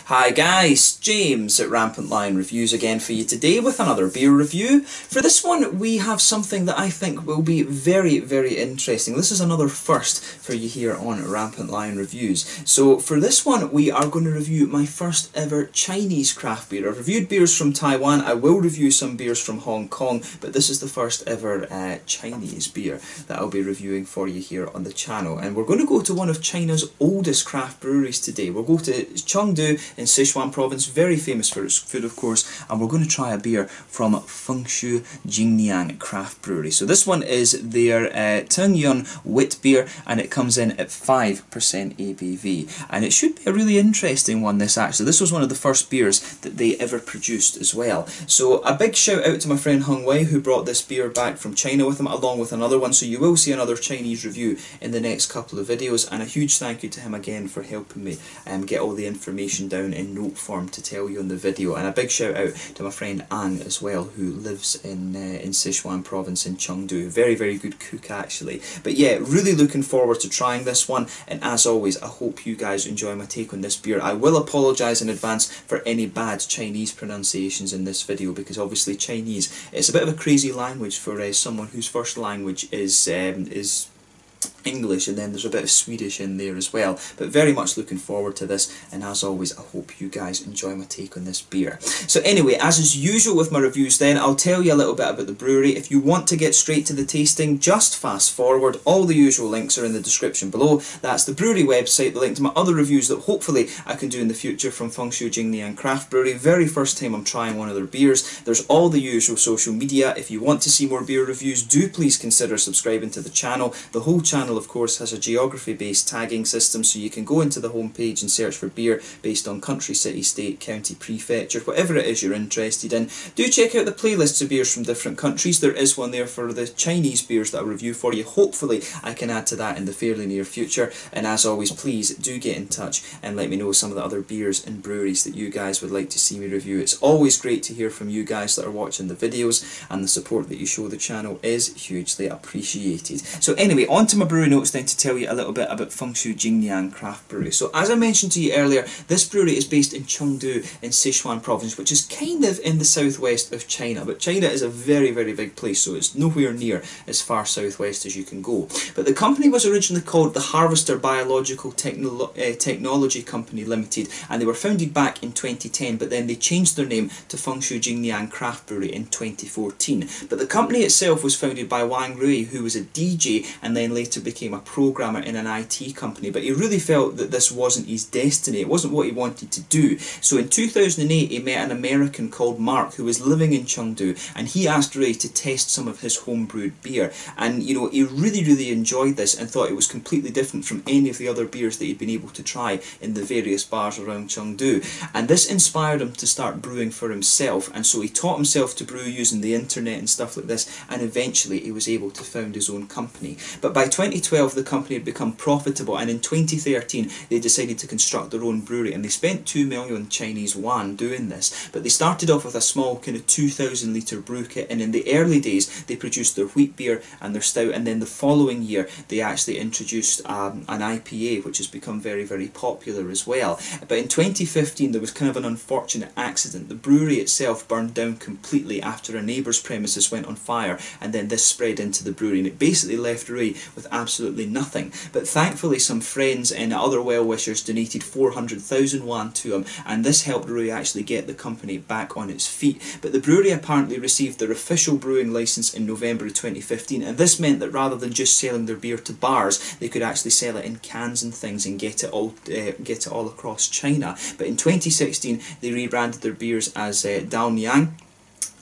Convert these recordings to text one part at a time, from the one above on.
Hi guys, James at RampantLionReviews again for you today with another beer review. For this one we have something that I think will be very interesting. This is another first for you here on RampantLionReviews. So for this one we are going to review my first ever Chinese craft beer. I've reviewed beers from Taiwan, I will review some beers from Hong Kong, but this is the first ever Chinese beer that I'll be reviewing for you here on the channel. And we're going to go to one of China's oldest craft breweries today. We'll go to Chengdu in Sichuan province, very famous for its food of course, and we're going to try a beer from Fengshou Jingniang craft brewery. So this one is their Teng Witbier, and it comes in at 5% ABV, and it should be a really interesting one this actually. This was one of the first beers that they ever produced as well. So a big shout out to my friend Hung Wei who brought this beer back from China with him along with another one, so you will see another Chinese review in the next couple of videos, and a huge thank you to him again for helping me get all the information down in note form to tell you in the video. And a big shout out to my friend Ang as well, who lives in Sichuan province in Chengdu. Very good cook actually. But yeah, really looking forward to trying this one, and as always I hope you guys enjoy my take on this beer. I will apologise in advance for any bad Chinese pronunciations in this video, because obviously Chinese, it's a bit of a crazy language for someone whose first language is English, and then there's a bit of Swedish in there as well. But very much looking forward to this, and as always I hope you guys enjoy my take on this beer. So anyway, as is usual with my reviews then, I'll tell you a little bit about the brewery. If you want to get straight to the tasting, just fast forward. All the usual links are in the description below. That's the brewery website, the link to my other reviews that hopefully I can do in the future from Fengshou Jingniang craft brewery. Very first time I'm trying one of their beers. There's all the usual social media. If you want to see more beer reviews, do please consider subscribing to the channel. The whole channel of course has a geography based tagging system, so you can go into the home page and search for beer based on country, city, state, county, prefecture, whatever it is you're interested in. Do check out the playlists of beers from different countries. There is one there for the Chinese beers that I'll review for you. Hopefully I can add to that in the fairly near future, and as always please do get in touch and let me know some of the other beers and breweries that you guys would like to see me review. It's always great to hear from you guys that are watching the videos, and the support that you show the channel is hugely appreciated. So anyway, on to my brewery notes then, to tell you a little bit about Fengshou Jingniang craft brewery. So as I mentioned to you earlier, this brewery is based in Chengdu in Sichuan province, which is kind of in the southwest of China, but China is a very big place, so it's nowhere near as far southwest as you can go. But the company was originally called the Harvester Biological Technology Company Limited, and they were founded back in 2010, but then they changed their name to Fengshou Jingniang Craft Brewery in 2014. But the company itself was founded by Wang Rui, who was a DJ and then later became a programmer in an IT company, but he really felt that this wasn't his destiny, it wasn't what he wanted to do. So in 2008 he met an American called Mark who was living in Chengdu, and he asked Ray to test some of his homebrewed beer, and you know, he really enjoyed this and thought it was completely different from any of the other beers that he'd been able to try in the various bars around Chengdu, and this inspired him to start brewing for himself. And so he taught himself to brew using the internet and stuff like this, and eventually he was able to found his own company. But by 2012 the company had become profitable, and in 2013 they decided to construct their own brewery, and they spent 2 million Chinese yuan doing this. But they started off with a small kind of 2,000 litre brew kit, and in the early days they produced their wheat beer and their stout, and then the following year they actually introduced an IPA, which has become very popular as well. But in 2015 there was kind of an unfortunate accident. The brewery itself burned down completely after a neighbour's premises went on fire, and then this spread into the brewery, and it basically left Rui with absolutely nothing. But thankfully some friends and other well-wishers donated 400,000 yuan to him, and this helped Rui actually get the company back on its feet. But the brewery apparently received their official brewing licence in November of 2015, and this meant that rather than just selling their beer to bars, they could actually sell it in cans and things and get it all across China. But in 2016 they rebranded their beers as Dao Niang,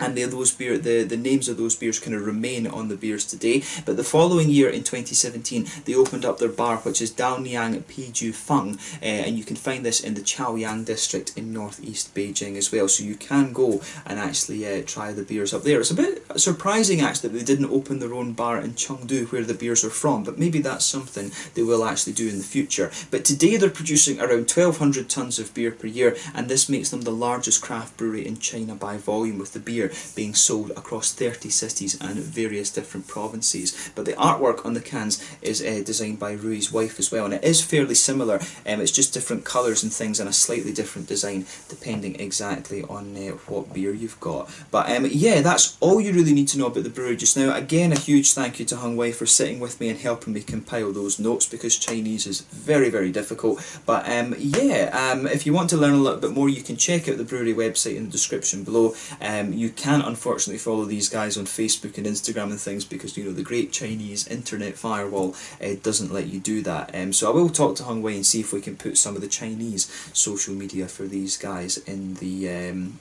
and the names of those beers kind of remain on the beers today. But the following year in 2017 they opened up their bar, which is Dao Niang Piju Feng, and you can find this in the Chaoyang district in northeast Beijing as well, so you can go and actually try the beers up there. It's a bit surprising actually that they didn't open their own bar in Chengdu where the beers are from, but maybe that's something they will actually do in the future. But today they're producing around 1,200 tonnes of beer per year, and this makes them the largest craft brewery in China by volume with the beer beer being sold across 30 cities and various different provinces. But the artwork on the cans is designed by Rui's wife as well, and it is fairly similar. It's just different colours and things and a slightly different design depending exactly on what beer you've got. But yeah, that's all you really need to know about the brewery just now. Again, a huge thank you to Hung Wei for sitting with me and helping me compile those notes, because Chinese is very, very difficult. But yeah, if you want to learn a little bit more, you can check out the brewery website in the description below. You can't unfortunately follow these guys on Facebook and Instagram and things, because you know the great Chinese internet firewall doesn't let you do that. So I will talk to Hung Wei and see if we can put some of the Chinese social media for these guys in the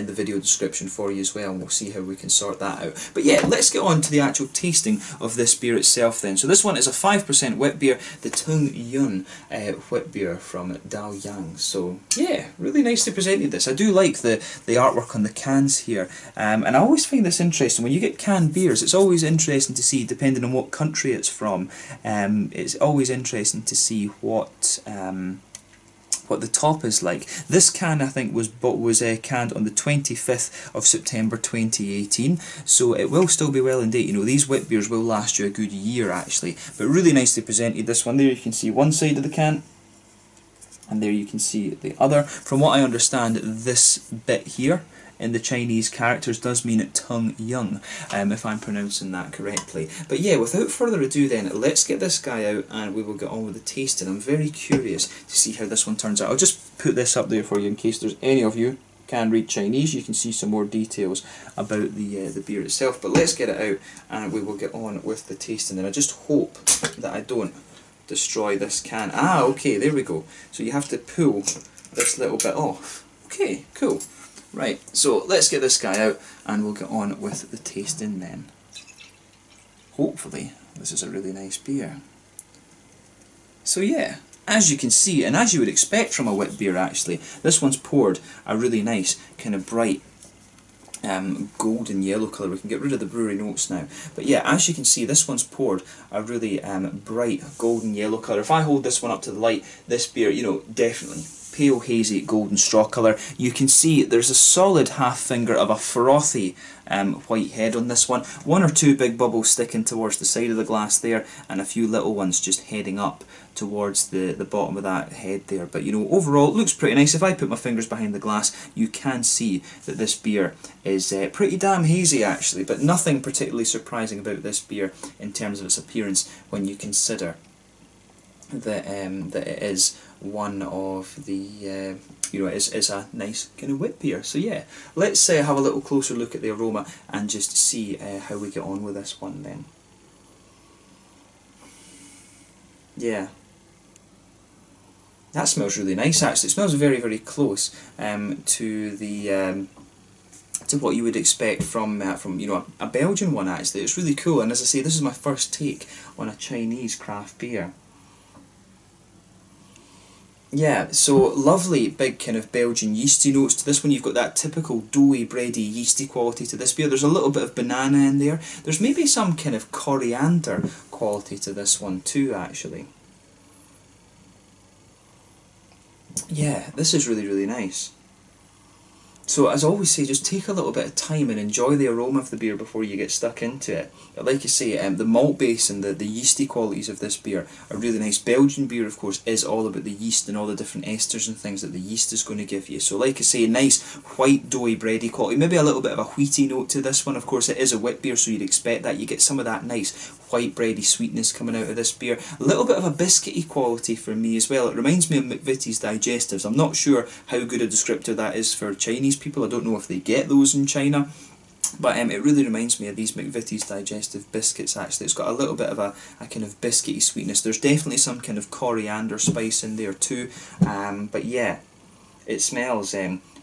video description for you as well, and we'll see how we can sort that out. But yeah, let's get on to the actual tasting of this beer itself then. So this one is a 5% Witbier, the Teng Witbier from Dao Niang. So yeah, really nicely presented this. I do like the artwork on the cans here, and I always find this interesting. When you get canned beers, it's always interesting to see, depending on what country it's from, it's always interesting to see what the top is like. This can, I think, was canned on the 25th of September 2018, so it will still be well in date. You know, these wit beers will last you a good year actually, but really nicely presented. This one there, you can see one side of the can, and there you can see the other. From what I understand, this bit here in the Chinese characters does mean Teng Young, if I'm pronouncing that correctly. But yeah, without further ado then, let's get this guy out and we will get on with the tasting. I'm very curious to see how this one turns out. I'll just put this up there for you in case there's any of you can read Chinese. You can see some more details about the beer itself. But let's get it out and we will get on with the tasting. And I just hope that I don't destroy this can. Ah, okay, there we go. So you have to pull this little bit off. Okay, cool. Right, so let's get this guy out and we'll get on with the tasting then. Hopefully this is a really nice beer. So yeah, as you can see, and as you would expect from a wit beer actually, this one's poured a really nice kind of bright golden yellow colour. We can get rid of the brewery notes now. But yeah, as you can see, this one's poured a really bright golden yellow colour. If I hold this one up to the light, this beer, you know, definitely pale hazy golden straw colour. You can see there's a solid half finger of a frothy white head on this one. One or two big bubbles sticking towards the side of the glass there, and a few little ones just heading up towards the bottom of that head there. But you know, overall it looks pretty nice. If I put my fingers behind the glass, you can see that this beer is pretty damn hazy actually, but nothing particularly surprising about this beer in terms of its appearance when you consider that it is one of the you know, it's a nice kind of wit beer. So yeah, let's have a little closer look at the aroma and just see how we get on with this one then. Yeah, that smells really nice actually. It smells very, very close to the to what you would expect from you know, a Belgian one actually. It's really cool, and as I say, this is my first take on a Chinese craft beer. Yeah, so lovely big kind of Belgian yeasty notes to this one. You've got that typical doughy, bready, yeasty quality to this beer. There's a little bit of banana in there. There's maybe some kind of coriander quality to this one too, actually. Yeah, this is really, really nice. So as I always say, just take a little bit of time and enjoy the aroma of the beer before you get stuck into it. But like you say, the malt base and the yeasty qualities of this beer are really nice. Belgian beer, of course, is all about the yeast and all the different esters and things that the yeast is going to give you. So like I say, nice white doughy bready quality. Maybe a little bit of a wheaty note to this one. Of course, it is a wit beer, so you'd expect that. You get some of that nice white bready sweetness coming out of this beer. A little bit of a biscuity quality for me as well. It reminds me of McVitie's Digestives. I'm not sure how good a descriptor that is for Chinese people. I don't know if they get those in China, but it really reminds me of these McVitie's Digestive biscuits actually. It's got a little bit of a kind of biscuity sweetness. There's definitely some kind of coriander spice in there too, but yeah, it smells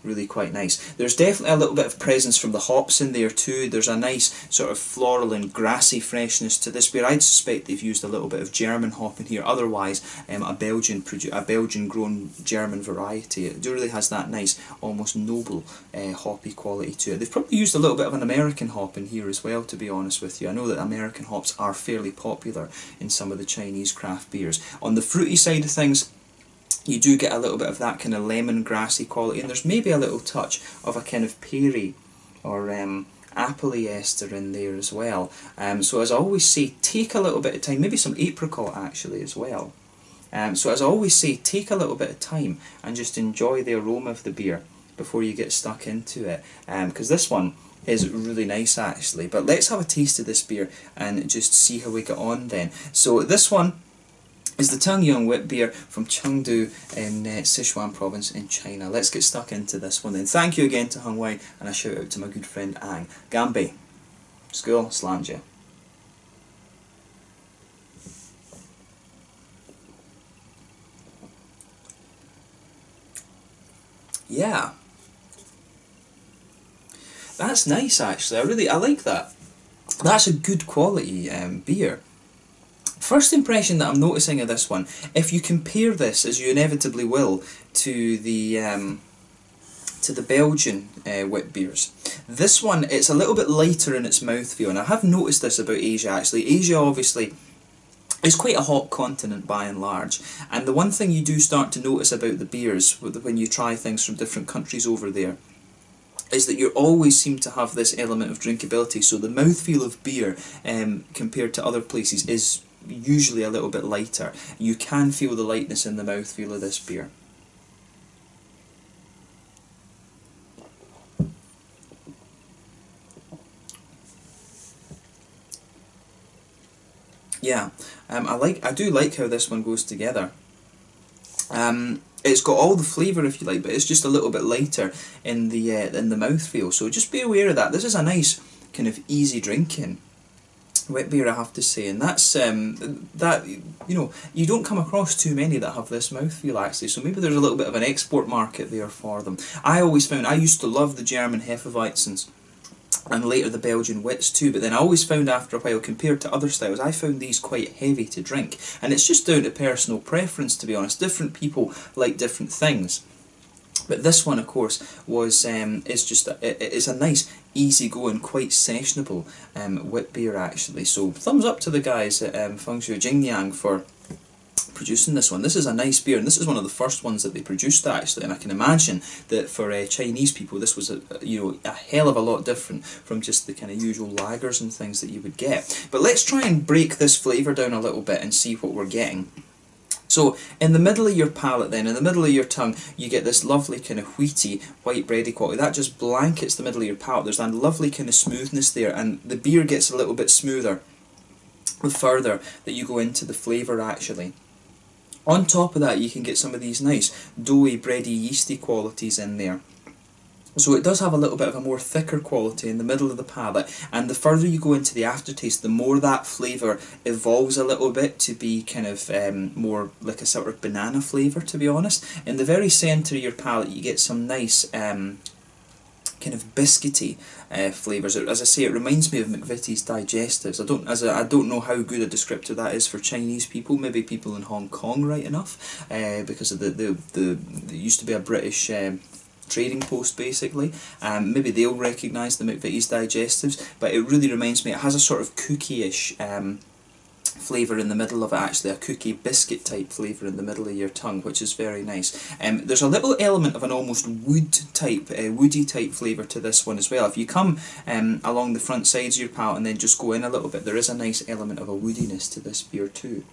really quite nice. There's definitely a little bit of presence from the hops in there too. There's a nice sort of floral and grassy freshness to this beer. I'd suspect they've used a little bit of German hop in here. Otherwise, a Belgian grown German variety. It really has that nice, almost noble hoppy quality to it. They've probably used a little bit of an American hop in here as well, to be honest with you. I know that American hops are fairly popular in some of the Chinese craft beers. On the fruity side of things, you do get a little bit of that kind of lemongrassy quality, and there's maybe a little touch of a kind of peary or appley ester in there as well. So as I always say, take a little bit of time, maybe some apricot actually as well. So as I always say, take a little bit of time and just enjoy the aroma of the beer before you get stuck into it, because this one is really nice actually. But let's have a taste of this beer and just see how we get on then. So this one is the Teng Witbier from Chengdu in Sichuan province in China. Let's get stuck into this one then. Thank you again to Hung Wai, and a shout out to my good friend Ang. Gambi, school slammed you. Yeah, that's nice actually. I like that. That's a good quality beer. First impression that I'm noticing of this one, if you compare this, as you inevitably will, to the Belgian wit beers, this one, it's a little bit lighter in its mouthfeel, and I have noticed this about Asia actually. Asia obviously is quite a hot continent by and large, and the one thing you do start to notice about the beers when you try things from different countries over there is that you always seem to have this element of drinkability. So the mouthfeel of beer compared to other places is usually a little bit lighter. You can feel the lightness in the mouthfeel of this beer. Yeah, I do like how this one goes together. It's got all the flavour if you like, but it's just a little bit lighter in the mouthfeel. So just be aware of that. This is a nice kind of easy drinking wit beer, I have to say, and that's that, you know, you don't come across too many that have this mouthfeel actually. So maybe there's a little bit of an export market there for them. I always found, I used to love the German Hefeweizens and later the Belgian wits too, but then I always found after a while, compared to other styles, I found these quite heavy to drink, and it's just down to personal preference, to be honest. Different people like different things. But this one, of course, was is just it's a nice, easy-going, quite sessionable wit beer actually. So thumbs up to the guys at Fengshou Jingniang for producing this one. This is a nice beer, and this is one of the first ones that they produced actually. And I can imagine that for Chinese people, this was a hell of a lot different from just the kind of usual lagers and things that you would get. But let's try and break this flavour down a little bit and see what we're getting. So in the middle of your palate then, in the middle of your tongue, you get this lovely kind of wheaty, white bready quality. That just blankets the middle of your palate. There's that lovely kind of smoothness there, and the beer gets a little bit smoother the further that you go into the flavour actually. On top of that, you can get some of these nice doughy, bready, yeasty qualities in there. So it does have a little bit of a more thicker quality in the middle of the palate, and the further you go into the aftertaste, the more that flavour evolves a little bit to be kind of more like a sort of banana flavour, to be honest. In the very centre of your palate, you get some nice kind of biscuity flavours. As I say, it reminds me of McVitie's digestives. I don't know how good a descriptor that is for Chinese people. Maybe people in Hong Kong, right enough, because of there used to be a British trading post basically. Maybe they'll recognise the McVitie's digestives, but it really reminds me. It has a sort of cookie-ish flavour in the middle of it actually, a cookie biscuit type flavour in the middle of your tongue, which is very nice. There's a little element of an almost woody type flavour to this one as well. If you come along the front sides of your palate and then just go in a little bit, there is a nice element of a woodiness to this beer too.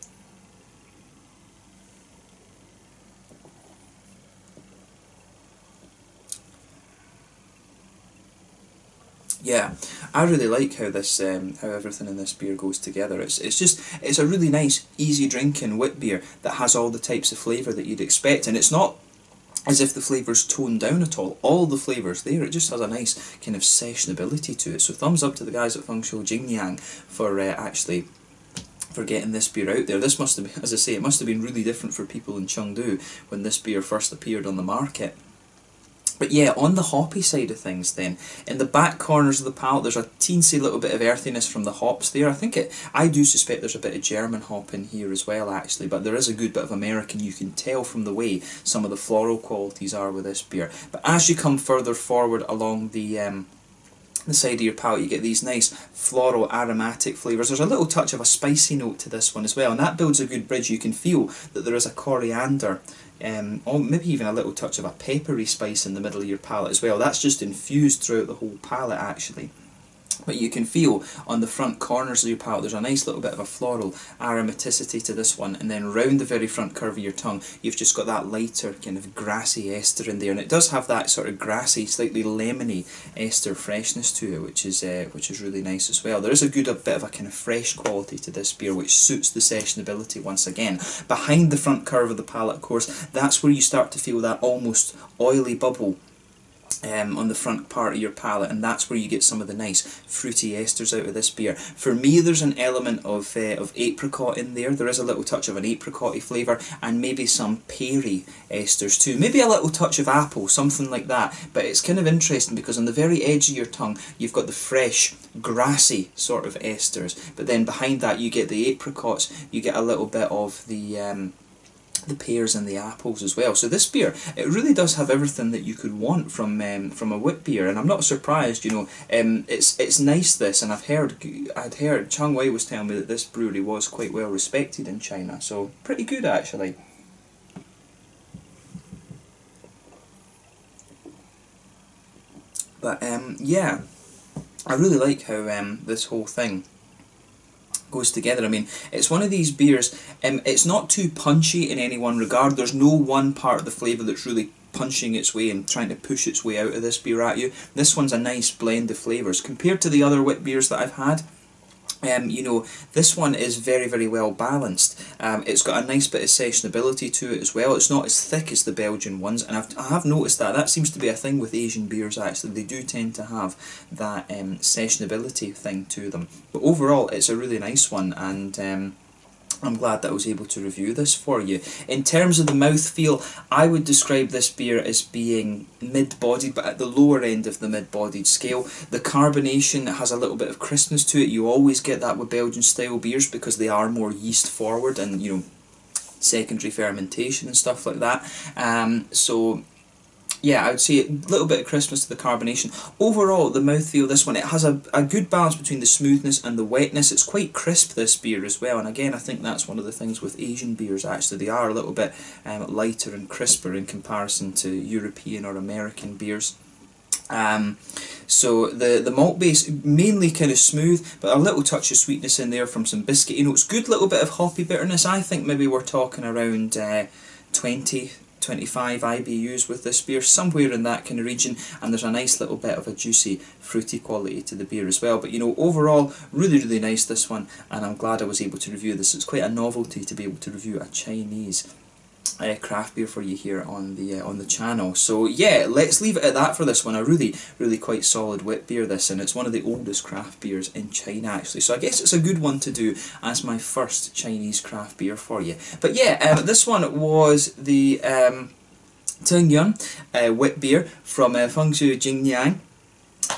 Yeah, I really like how this, how everything in this beer goes together. It's a really nice, easy drinking wit beer that has all the types of flavour that you'd expect, and it's not as if the flavour's toned down at all. All the flavour's there. It just has a nice kind of sessionability to it. So thumbs up to the guys at Fengshou Jingniang for actually for getting this beer out there. This must have been, as I say, it must have been really different for people in Chengdu when this beer first appeared on the market. But yeah, on the hoppy side of things then, in the back corners of the palate there's a teensy little bit of earthiness from the hops there. I do suspect there's a bit of German hop in here as well actually, but there is a good bit of American. You can tell from the way some of the floral qualities are with this beer. But as you come further forward along the side of your palate, you get these nice floral aromatic flavours. There's a little touch of a spicy note to this one as well, and that builds a good bridge. You can feel that there is a coriander or maybe even a little touch of a peppery spice in the middle of your palate as well. That's just infused throughout the whole palate actually. But you can feel on the front corners of your palate there's a nice little bit of a floral aromaticity to this one, and then round the very front curve of your tongue you've just got that lighter kind of grassy ester in there, and it does have that sort of grassy, slightly lemony ester freshness to it, which is really nice as well. There is a bit of a kind of fresh quality to this beer which suits the sessionability once again. Behind the front curve of the palate, of course, that's where you start to feel that almost oily bubble on the front part of your palate, and that's where you get some of the nice fruity esters out of this beer. For me, there's an element of apricot in there. There is a little touch of an apricot-y flavour, and maybe some peary esters too. Maybe a little touch of apple, something like that. But it's kind of interesting because on the very edge of your tongue, you've got the fresh, grassy sort of esters, but then behind that you get the apricots, you get a little bit of the pears and the apples as well. So this beer, it really does have everything that you could want from a Witbier, and I'm not surprised. You know, it's nice this, and I'd heard Chang Wei was telling me that this brewery was quite well respected in China, so pretty good actually. But yeah, I really like how this whole thing goes together. I mean, it's one of these beers, it's not too punchy in any one regard. There's no one part of the flavour that's really punching its way and trying to push its way out of this beer at you. This one's a nice blend of flavours. Compared to the other wit beers that I've had, you know, this one is very, very well balanced. It's got a nice bit of sessionability to it as well. It's not as thick as the Belgian ones, and I have noticed that. That seems to be a thing with Asian beers actually. They do tend to have that sessionability thing to them. But overall, it's a really nice one, and I'm glad that I was able to review this for you. In terms of the mouthfeel, I would describe this beer as being mid-bodied, but at the lower end of the mid-bodied scale. The carbonation has a little bit of crispness to it. You always get that with Belgian style beers because they are more yeast forward and, you know, secondary fermentation and stuff like that. So yeah, I would say a little bit of crispness to the carbonation. Overall, the mouthfeel of this one, it has a good balance between the smoothness and the wetness. It's quite crisp, this beer, as well. And again, I think that's one of the things with Asian beers, actually. They are a little bit lighter and crisper in comparison to European or American beers. So the malt base, mainly kind of smooth, but a little touch of sweetness in there from some biscuity notes. Good little bit of hoppy bitterness. I think maybe we're talking around 25 IBUs with this beer, somewhere in that kind of region, and there's a nice little bit of a juicy, fruity quality to the beer as well. But you know, overall, really, really nice this one, and I'm glad I was able to review this. It's quite a novelty to be able to review a Chinese craft beer for you here on the channel. So yeah, let's leave it at that for this one. A really, really quite solid wit beer this, and it's one of the oldest craft beers in China actually. So I guess it's a good one to do as my first Chinese craft beer for you. But yeah, this one was the Teng wit beer from Fengshou Jingniang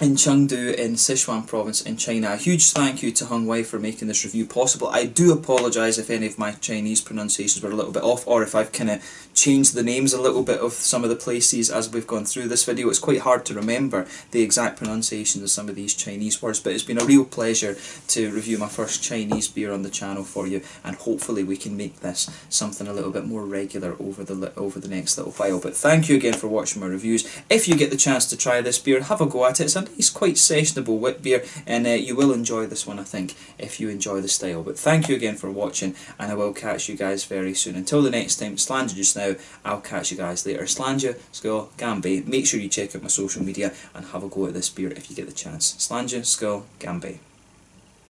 in Chengdu in Sichuan province in China. A huge thank you to Hung Wei for making this review possible. I do apologise if any of my Chinese pronunciations were a little bit off, or if I've kind of changed the names a little bit of some of the places as we've gone through this video. It's quite hard to remember the exact pronunciations of some of these Chinese words, but it's been a real pleasure to review my first Chinese beer on the channel for you, and hopefully we can make this something a little bit more regular over the next little while. But thank you again for watching my reviews. If you get the chance to try this beer, have a go at it. It's a nice, quite sessionable wit beer, and you will enjoy this one, I think, if you enjoy the style. But thank you again for watching, and I will catch you guys very soon. Until the next time, Slanja just now, I'll catch you guys later. Slanja, Skull, Gambay. Make sure you check out my social media and have a go at this beer if you get the chance. Slanja, Skull, Gambay.